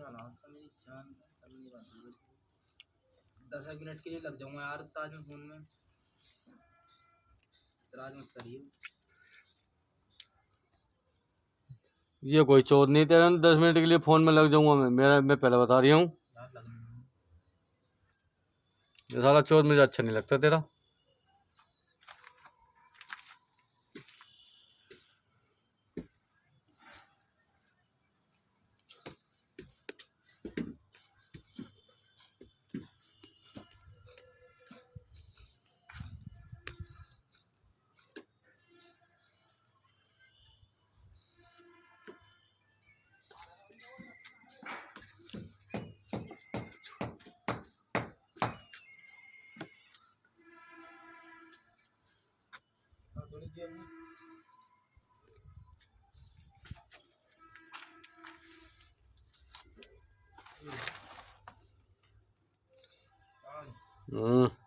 वाला उसका मेरी जान करनी बात 10 मिनट के लिए लग जाऊंगा यार ताज में फोन में इतराज मत करिए। ये कोई चोर नहीं तेरा 10 मिनट के लिए फोन में लग जाऊंगा मैं पहले बता रही हूँ। यार लगना ये साला चोर मुझे अच्छा नहीं लगता तेरा। थोड़ी देर में हम्म।